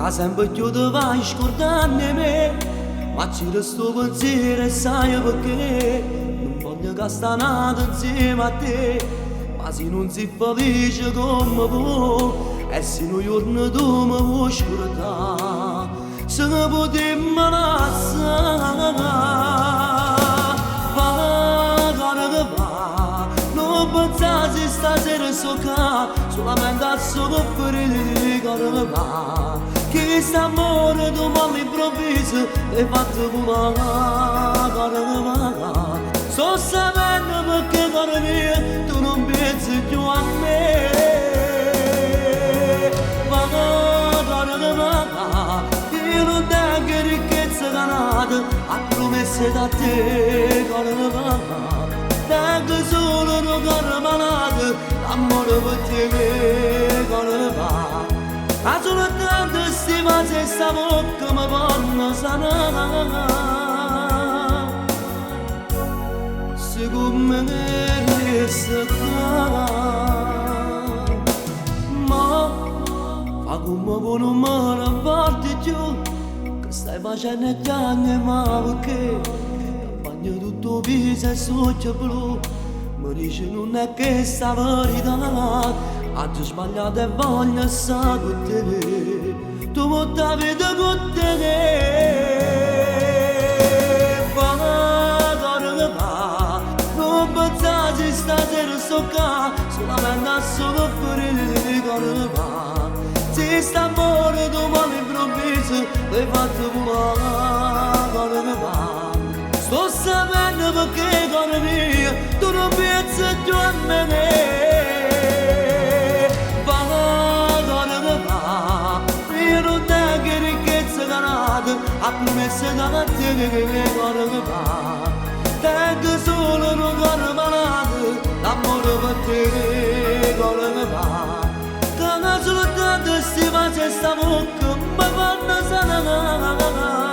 Ma sempre più ti vai scordando me, ma ci resto pensiero e sai perché non voglio che sta nata insieme a te, ma se non si felice come può e se un giorno tu mi vuoi scordare, se ne potremmo lasciare, va che va, non pensare se stasera so qua, solamente a solo ferire che va, che questo amore tu mi all'improvviso hai fatto volare, che va, sto sapendo perché cara mia tu non pensi più a me, va che va, io non tengo ricchezza danata, a promesse da te, che va. Tengo solo un cuore malato, l'amore per te che va. Ma soltanto stima se sta bocca mi fanno sanare. Secondo me resta qua. Ma fa come vuoi non me ne porti giù, che stai facendo gli anni ma perché? Tutto viso e sogno blu, mi dice non è che sta verità, oggi sbagliato e voglio stare con te, tu vuoi la vita con te, va che va, non pensare stasera sto qua, solamente a solo ferire che va, se sta amore tu all'improvviso l'hai fatto volare, che va. Sto sapendo perché cara mia tu non pensi più a me, va che va, io non tengo ricchezza ganata, a promesse da te che va, tengo solo un cuore malato, l'amore per te che va, che soltanto stima se sta bocca mi fanno sanare.